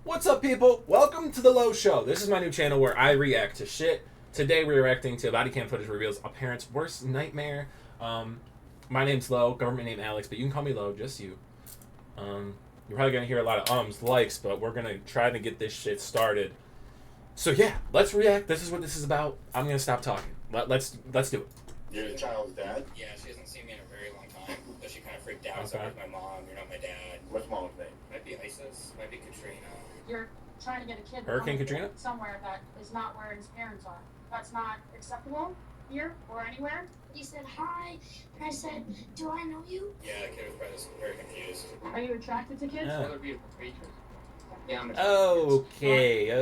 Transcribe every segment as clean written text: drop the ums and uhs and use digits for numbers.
What's up, people? Welcome to the Low Show. This is my new channel where I react to shit. Today we're reacting to body cam footage reveals a parent's worst nightmare. My name's Low, government name Alex, but you can call me Low, just you. You're probably gonna hear a lot of likes, but we're gonna try to get this shit started. So yeah, let's react. This is what this is about. I'm gonna stop talking. Let's do it. You're the child's dad? Yeah, she hasn't seen me in a very long time, so she kind of freaked out. So where's my mom? You're not my dad. What's mom's name? Might be Isis. Might be Katrina. You're trying to get a kid Hurricane Katrina? somewhere that is not where his parents are. That's not acceptable here or anywhere. He said hi, and I said, do I know you? Yeah, the kid was probably very confused. Are you attracted to kids? Yeah. They're beautiful creatures. Yeah, I'm attracted to kids.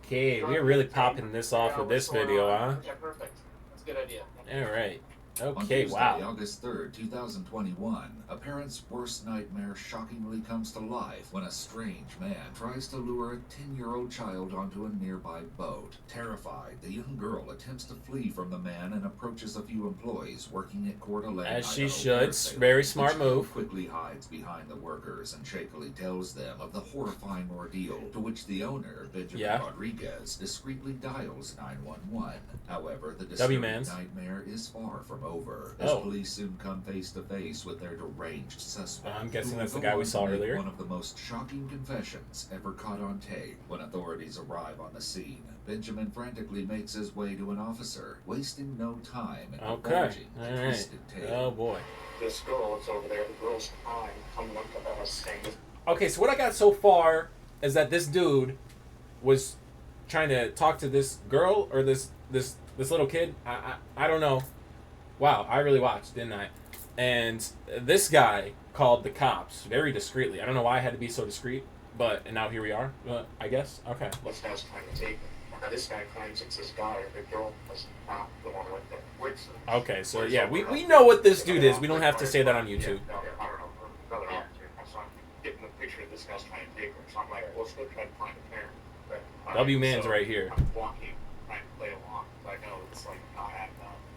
Okay. We're really popping this off with this video, huh? Yeah, perfect. That's a good idea. Alright. On Okay, Tuesday, wow. August 3rd, 2021, a parent's worst nightmare shockingly comes to life when a strange man tries to lure a 10-year-old child onto a nearby boat. Terrified, the young girl attempts to flee from the man and approaches a few employees working at Coeur d'Alene, As she Idaho should. Parasailing. Very smart The child move. quickly hides behind the workers and shakily tells them of the horrifying ordeal, to which the owner, Benjamin Rodriguez, discreetly dials 911. Howewer, the disturbing W-mans. nightmare is far from over, as police soon come face to face with their deranged suspect. I'm guessing who that's the will guy go we on to saw make earlier. One of the most shocking confessions ever caught on tape. When authorities arrive on the scene, Benjamin frantically makes his way to an officer, wasting no time in divulging the Alright. twisted tale. Oh boy. This girl that's over there, the girl's crying, coming up to us saying this. Okay, so what I got so far is that this dude was trying to talk to this girl or this little kid. I don't know. Wow, I really watched, didn't I? And this guy called the cops very discreetly. I don't know why I had to be so discreet, and now here we are. I guess. Okay. This guy's trying to take her. Now, this guy claims it's his daughter. The girl was not the one with it. Okay, so yeah, we know what this dude is. We don't have to say that on YouTube. Yeah, I don't know. Another officer. So I'm getting the picture of this guy's trying to take her. So I'm like, let's go try to find a parent. But, W-man's right here. I'm walking, trying to play along. So I know it's like not happening.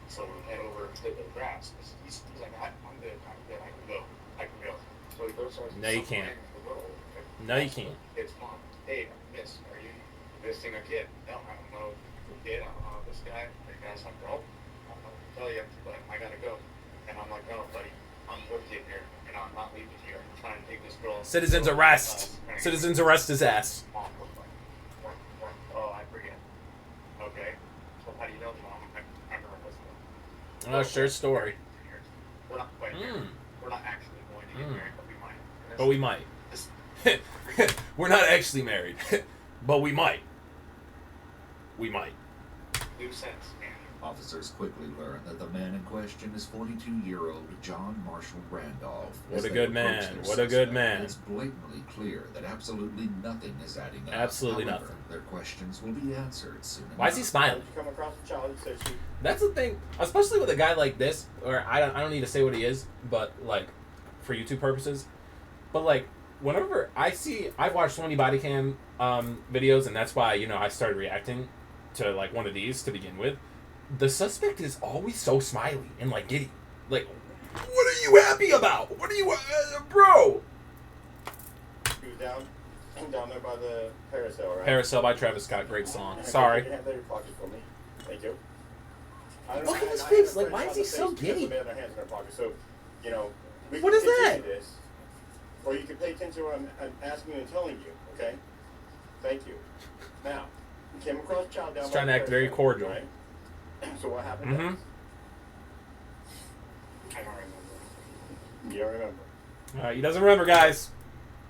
So we head over to the grass. He's like, I'm good, I can go. So he goes over to No, you some can't. man in the road. No, you can't. It's mom. Hey, miss, are you missing a kid? No, I don't know the kid. I don't know this guy. The guy's like, bro, I don't know what to tell you, but I gotta go. And I'm like, no, buddy, I'm with you here. And I'm not leaving you. I'm trying to take this girl. Citizens arrest. Citizens arrest his ass. Mom was like, oh, I forget. Okay. So how do you know the mom? I remember this one. Oh, sure story. We're not quite there. We're not actually going to get married, but we might. But we might. We're not actually married, but we might. We might. New sense, man. Officers quickly learn that the man in question is 42-year-old John Marshall Randolph. What As a they good approach man. their What a good suspect, man. It's blatantly clear that absolutely nothing is adding up. Absolutely However, nothing. Their questions will be answered soon enough. Why is he smiling? You come across a child who says she That's the thing, especially with a guy like this, or I don't need to say what he is, but like, for YouTube purposes. But like, whenever I've watched so many body cam videos, and that's why, I started reacting to like one of these to begin with. The suspect is always so smiley and like giddy. Like, what are you happy about? What are you, bro? was down there by the parasail, right? Parasail by Travis Scott, great song. Sorry. Can you have that in your pocket for me? Thank you. Look at his face, like, why is he so giddy? They have their hands in their pocket, so, we What can is that? continue this, or you can pay attention to what I'm asking and telling you, okay? Thank you. Now, you came across a child down He's by trying the to act very parasail, cordial. right? So what happened Mm-hmm. next? I don't remember. You don't remember. He doesn't remember, guys.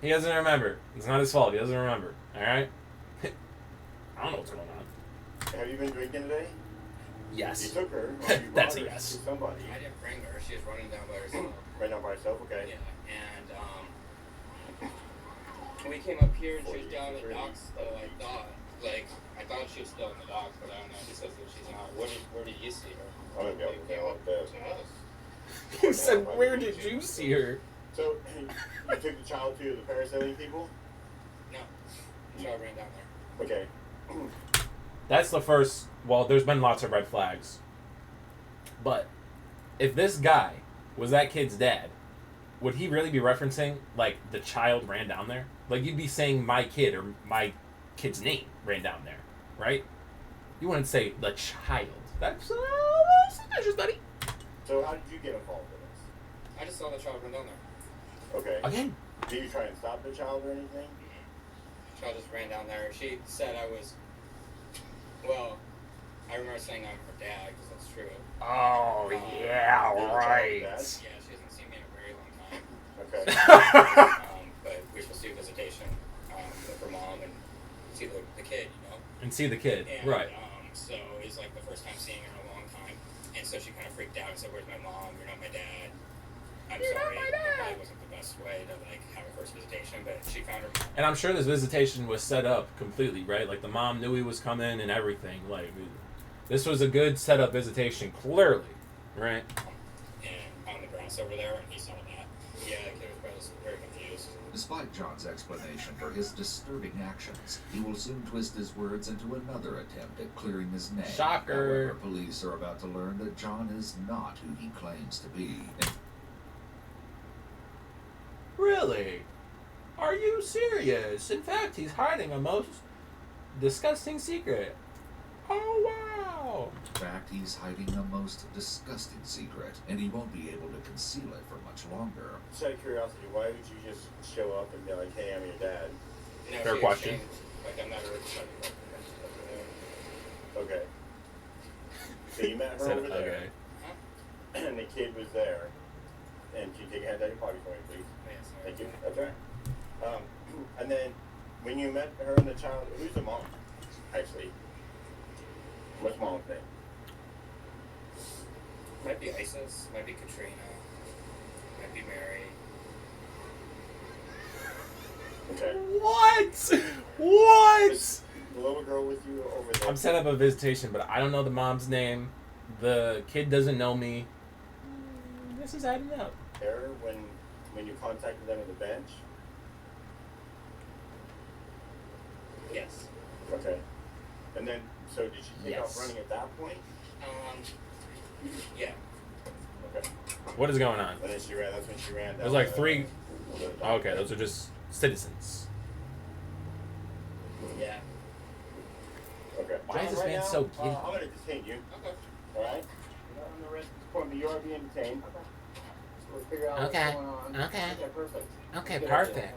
He doesn't remember. It's not his fault. He doesn't remember. All right. I don't know what's going on. Have you been drinking today? You Yes. took her. Or you That's brought a her yes. to somebody. I didn't bring her. She was running down by herself. Right now by herself, okay? Yeah, and when we came up here and she was down in the docks, though, I thought she was still in the docks, but I don't know. She says that she's not. Where did you see her? I'm gonna be able to tell like this. He said, "Where did you see her?" So, you took the child to the parasailing people? No, the child ran down there. Okay. That's the first. Well, there's been lots of red flags. But if this guy was that kid's dad, would he really be referencing like the child ran down there? Like, you'd be saying my kid or my kid's name ran down there, right? You wouldn't say the child. That's suspicious, buddy. So how did you get involved in this? I just saw the child run down there. Okay. Again. Did you try and stop the child or anything? The child just ran down there. She said I was. Well, I remember saying I'm her dad because that's true. Oh, yeah, right. Yeah, she hasn't seen me in a very long time. Okay. But we're supposed to do visitation with her mom and see the kid, you know. And see the kid, And, right. So it's like the first time seeing her in a long time. And so she kind of freaked out and said, "Where's my mom? You're not my dad." I'm You're not sorry. my It dad. probably wasn't the best way to like have a first visitation, but she found her. And I'm sure this visitation was set up completely, right? Like, the mom knew he was coming and everything. Like, this was a good setup visitation, clearly, right? And on the grass over there, and he saw that. Yeah, the kid was probably very confused. Despite John's explanation for his disturbing actions, he will soon twist his words into another attempt at clearing his name. Shocker. However, police are about to learn that John is not who he claims to be. Really? Are you serious? In fact, he's hiding a most disgusting secret. Oh, wow. In fact, he's hiding a most disgusting secret, and he won't be able to conceal it for much longer. Just out of curiosity, why would you just show up and be like, "Hey, I'm your dad"? You know, Fair she question. exchanged, like, I'm not a rich son. Okay. So you met her Said, over there, okay. and the kid was there. And can you take your hand out of your pocket for me, please? Yes, Thank you. That's right. And then when you met her and the child, who's the mom? Actually, what's mom's name? Might be Isis, might be Katrina, might be Mary. Okay. What? What? The little girl with you over there. I'm setting up a visitation, but I don't know the mom's name. The kid doesn't know me. This is adding up. There when you contacted them at the bench. Yes. Okay. And then, so did she take Yes. off running at that point? Yeah. Okay. What is going on? And then she ran. That's when she ran down. There's like the- three. the- Okay, those are just citizens. Yeah. Okay. Why is this Right man now, so giddy? I'm gonna detain you. Okay. All right. You're not on the rest of this point, but you are being detained. So we'll figure out Okay. what's going on. Okay. Perfect. Okay, Good perfect. idea.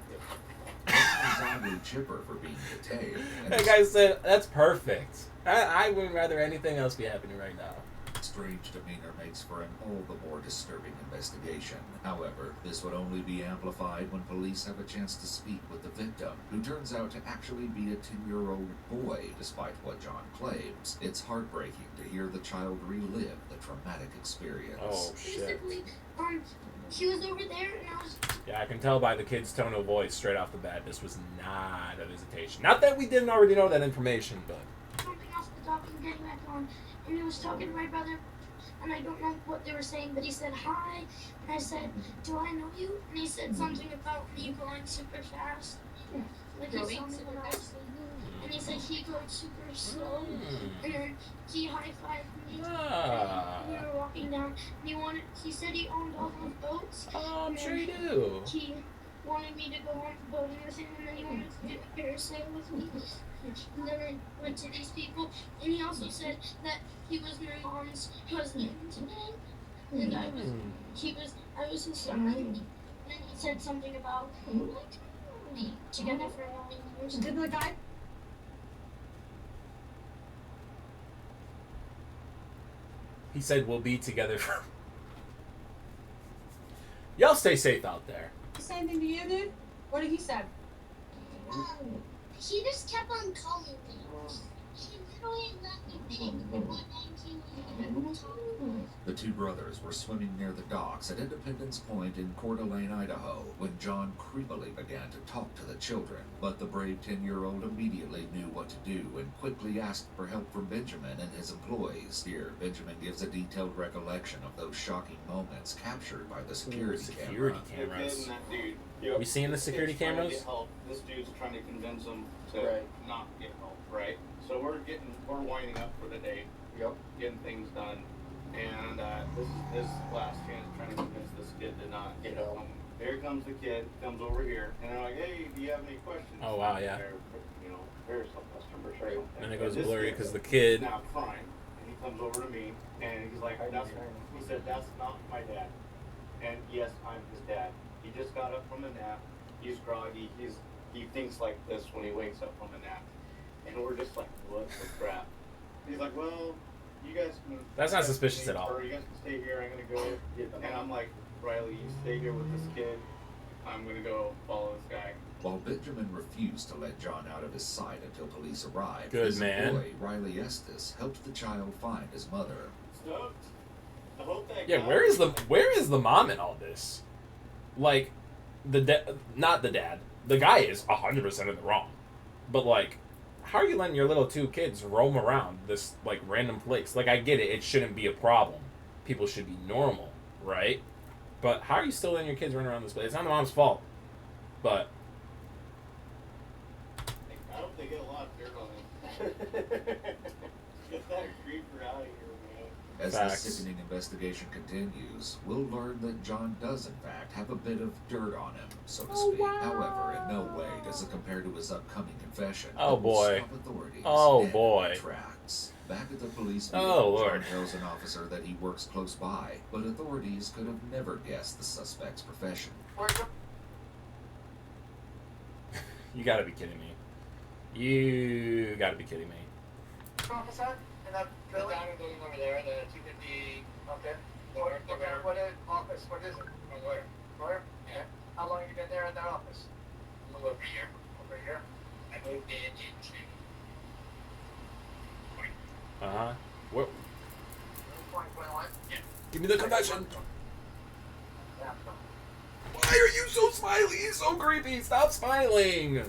He's oddly chipper for being detained. And That guy said, that's perfect. I would rather anything else be happening right now. strange demeanor makes for an all the more disturbing investigation. However, this would only be amplified when police have a chance to speak with the victim, who turns out to actually be a 10-year-old boy, despite what John claims. It's heartbreaking to hear the child relive the traumatic experience. Oh, shit. Basically, he was over there, and I was Yeah, I can tell by the kid's tone of voice straight off the bat, this was not a visitation. Not that we didn't already know that information, but... jumping off the dock and getting back on, and he was talking to my brother, and I don't know what they were saying, but he said hi, and I said, "Do I know you?" And he said something about me going super fast, like he saw me when I was, and he said he goes super slow, and then he high-fived me, Ah. and we were walking down, and he said he owned all those boats. Oh, I'm sure you do. He wanted me to go on boating with him, and then he wanted to do a parasail with me. And then I went to these people, and he also said that he was my mom's husband, and I was his son. And then he said something about being together for 9 years. Did the guy? He said we'll be together for... Y'all stay safe out there. Say anything to you, dude? What did he say? He just kept on calling me. He literally let me pick what The two brothers were swimming near the docks at Independence Point in Coeur d'Alene, Idaho, when John creepily began to talk to the children. But the brave 10-year-old immediately knew what to do and quickly asked for help from Benjamin and his employees. Here, Benjamin gives a detailed recollection of those shocking moments captured by the security camera. cameras. That dude. Yep. We seeing the security Kid's trying to cameras? get help. This dude's trying to convince him to Right. not get help, right? So we're winding up for the day, Yep. getting things done, and this is his last chance trying to convince this kid to not get help. here comes the kid, comes over here, and they're like, hey, do you have any questions? Oh, wow, yeah. You know, there's some customers, right? And it goes This blurry kid because the kid. is now crying, and he comes over to me, and he's like, he said, that's not my dad. And yes, I'm his dad. He just got up from a nap. He's groggy. He thinks like this when he wakes up from a nap. And we're just like, what the crap? He's like, well, you guys can... That's not suspicious at all. Or you guys can stay here. I'm going to go get them. And I'm like, Riley, you stay here with this kid. I'm going to go follow this guy. While Benjamin refused to let John out of his sight until police arrived, Good his man. employee, Riley Estes, helped the child find his mother. Stoked. I hope that Yeah, guy- where is the mom in all this? Like, not the dad. The guy is 100% in the wrong. But like, how are you letting your little two kids roam around this like random place? Like, I get it, it shouldn't be a problem. People should be normal, right? But how are you still letting your kids run around this place? It's not the mom's fault. But I hope they get a lot of dirt on him. Get that creeper out of here, man. As Facts. the sickening investigation continues, we'll learn that John does in fact have a bit of dirt on him, so to speak. However, in no way does it compare to his upcoming confession. Oh, that will boy. stop authorities Oh, dead in boy. their tracks. Back at the police Oh, bureau, Lord. John tells an officer that he works close by, but authorities could have never guessed the suspect's profession. you gotta be kidding me. You gotta be kidding me. Officer, in that The building? diamond building over there, the 250 Okay. door. What is office? What is it? My lawyer. Lawyer? Yeah. How long have you been there in that office? A little over a year. Over here. I moved in June. What? 2021. Give me the confession. Yeah. Why are you so smiley? He's so creepy. Stop smiling.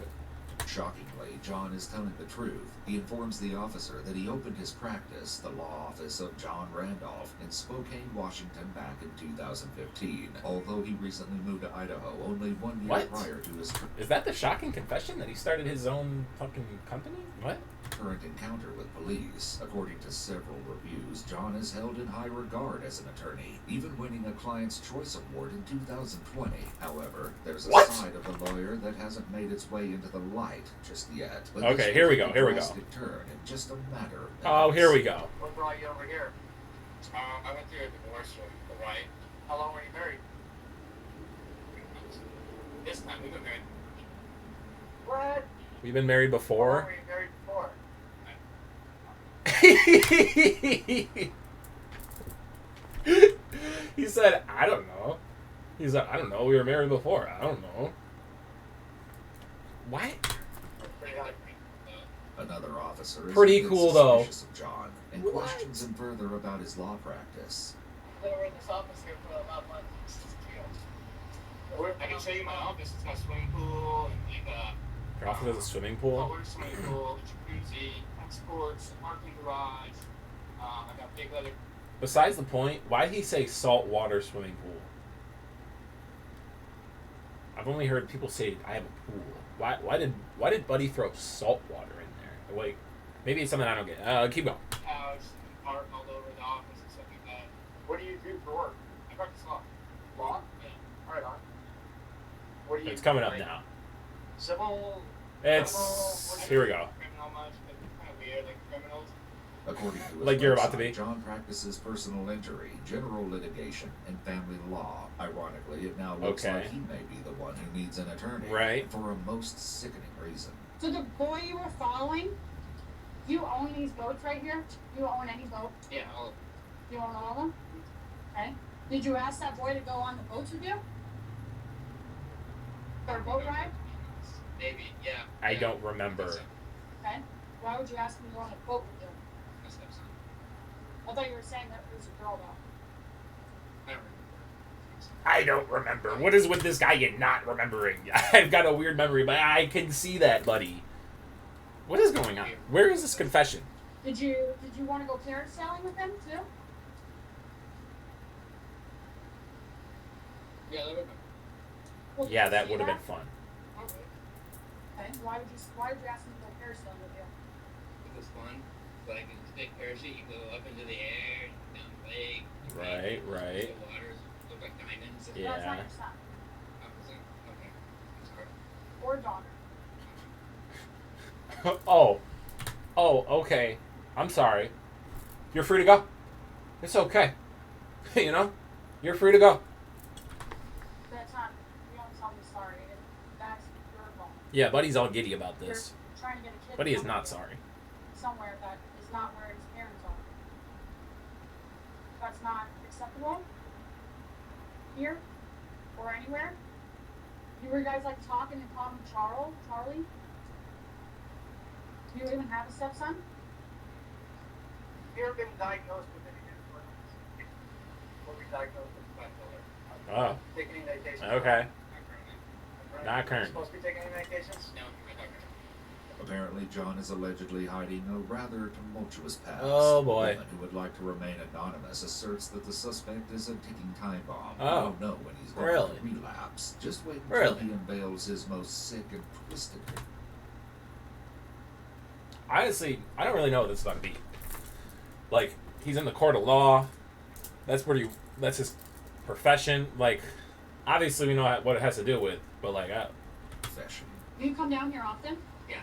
Shockingly, John is telling the truth. He informs the officer that he opened his practice, the law office of John Randolph, in Spokane, Washington back in 2015, although he recently moved to Idaho only 1 year What? prior to his Is that the shocking confession that he started his own fucking company? What? current encounter with police. According to several reviews, John is held in high regard as an attorney, even winning a Client's Choice Award in 2020. However, there's a What? side of the lawyer that hasn't made its way into the light just yet. But Okay, this here we will go, take a here we go. drastic turn in just a matter of Oh, minutes. here we go. What brought you over here? I went through a divorce with the wife. How long were you married? This time we got married. What? We've been married How long before. were you married before? He said, I don't know. He's like, I don't know. We were married before. I don't know. What? Pretty high. Another officer is Pretty a bit cool, though. suspicious of John and What? questions him further about his law practice. They were in this office here for about months. I can show you my office. It's my swimming pool and like Your office has a swimming pool? public swimming pool, jacuzzi, exports, parking garage. I got big leather. Besides the point, why did he say saltwater swimming pool? I've only heard people say I have a pool. Why did Buddy throw salt water in there? Like, maybe it's something I don't get. Keep going. Couch, art all over the office and stuff like that. What do you do for work? I practice law. Law? Yeah. Right on. What do you It's coming up like, now. Civil? It's here we go. Criminal much, but it's kind of weird, like criminals. According to his Like you're about to website, be. John practices personal injury, general litigation, and family law. Ironically, it now looks Okay. like he may be the one who needs an attorney. Right. For a most sickening reason. So the boy you were following, you own these boats right here? You own any boat? Yeah, all You own all of them? Okay. Did you ask that boy to go on the boats with you? For a boat ride? maybe, yeah. I yeah. don't remember. Okay. Why would you ask him to go on a boat with you? My stepson. I thought you were saying that it was a girl though. I don't remember. I don't remember. What is with this guy and not remembering? I've got a weird memory, but I can see that, buddy. What is going on? Where is this confession? Did you want to go parasailing with him too? Yeah, that would Well, Yeah, did that you would have see been fun. Okay. Why would you ask him to go parasailing with you? it was fun. Like in this big parachute, you go up into the air, down the lake. Right, right. The waters look like diamonds. Yeah. No, it's not your son. Oh, or daughter. Oh, okay. I'm sorry. You're free to go. It's okay. You know, you're free to go. That's not, you don't tell me sorry. That's your fault. Yeah, Buddy's all giddy about You're this. trying to get a kid. Buddy is to not sorry. somewhere that is not where his parents are. That's not acceptable here or anywhere. You were guys like talking and calling him Charlie. Do you even have a stepson? Have you ever been diagnosed with any mental illness? Or be diagnosed with bipolar? Oh, Take any medication? okay. Right? Not current. Supposed to be taking any medications? No, my doctor. Apparently, John is allegedly hiding a rather tumultuous past. Oh, boy. A woman who would like to remain anonymous asserts that the suspect is a ticking time bomb. Oh. We don't know when he's going Really? to relapse. Just wait until Really? he unveils his most sick and twisted. Honestly, I don't really know what this is about to be. Like, he's in the court of law. That's his profession. Like, obviously we know what it has to do with, but like, Confession. Do you come down here often? Yeah.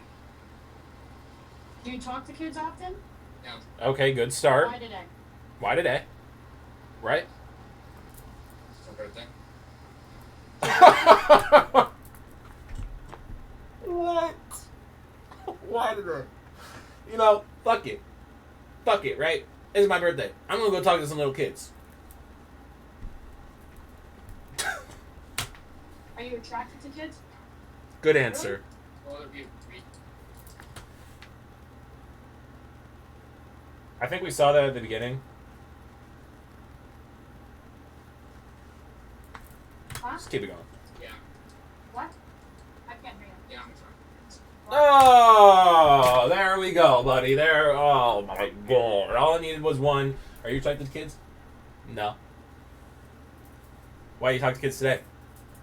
Do you talk to kids often? No. okay, good start. Why today? Why today? Right? It's my birthday. What? Why today? You know, fuck it. Fuck it, right? It's my birthday. I'm gonna go talk to some little kids. Are you attracted to kids? Good answer. Well, it'd be 3. I think we saw that at the beginning. Huh? Just keep it going. Yeah. What? I can't hear you. Yeah, I'm sorry. Oh, there we go, buddy. There. Oh my god. All I needed was one. Are you attracted to kids? No. Why you talk to kids today?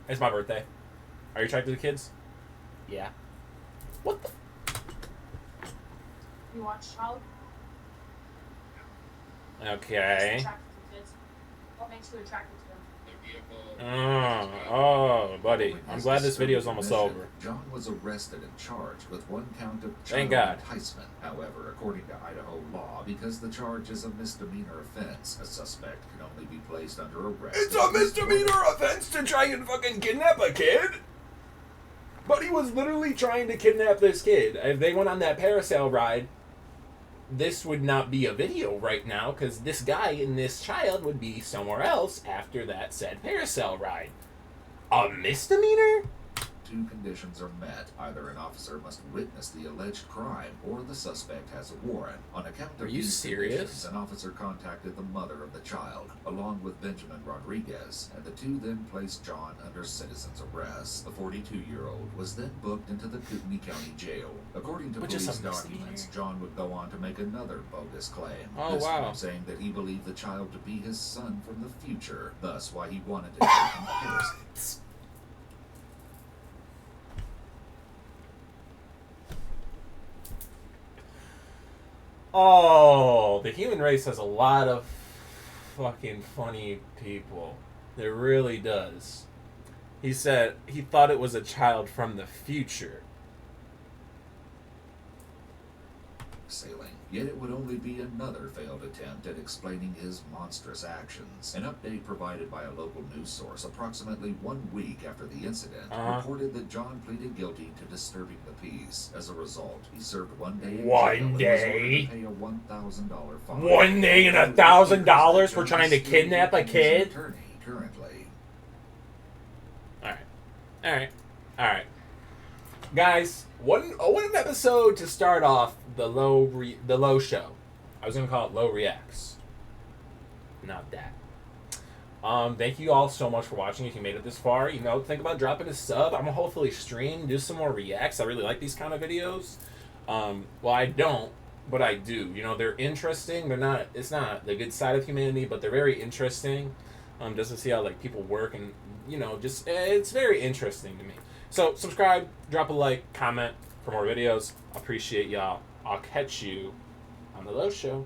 It's my birthday. Are you attracted to kids? Yeah. What the? You watch Child? Okay. Attracted to kids. What makes you attracted to them? They're beautiful. Oh, buddy. Following I'm his glad this video is disturbing almost admission, over. John was arrested and charged with one count of Thank child God. enticement. However, according to Idaho law, because the charge is a misdemeanor offense, a suspect can only be placed under arrest. It's a misdemeanor offense to try and fucking kidnap a kid? Buddy was literally trying to kidnap this kid. If they went on that parasail ride, this would not be a video right now because this guy and this child would be somewhere else after that said parasail ride. A misdemeanor? Two conditions are met. Either an officer must witness the alleged crime or the suspect has a warrant. On account of Are you these serious? conditions, an officer contacted the mother of the child, along with Benjamin Rodriguez, and the two then placed John under citizen's arrest. The 42-year-old was then booked into the Kootenai County Jail. According to But just police a misdemeanor? documents, John would go on to make another bogus claim. Oh, this wow. time saying that he believed the child to be his son from the future, thus why he wanted to take comparison. Oh, the human race has a lot of fucking funny people. It really does. He said he thought it was a child from the future. Sailing. Yet it would only be another failed attempt at explaining his monstrous actions. An update provided by a local news source approximately 1 week after the incident reported that John pleaded guilty to disturbing the peace. As a result, he served 1 day in jail One and was day? ordered to pay a $1,000 fine. 1 day and $1,000 for trying to kidnap a kid? Attorney currently. Alright. Guys, what an episode to start off the low show. I was gonna call it Low Reacts. Not that. Thank you all so much for watching. If you made it this far, think about dropping a sub. I'm gonna hopefully stream, do some more reacts. I really like these kind of videos. Well, I don't, but I do. They're interesting. It's not the good side of humanity, but they're very interesting. Just to see how people work and it's very interesting to me. So subscribe, drop a like, comment for more videos. I appreciate y'all. I'll catch you on the Low Show.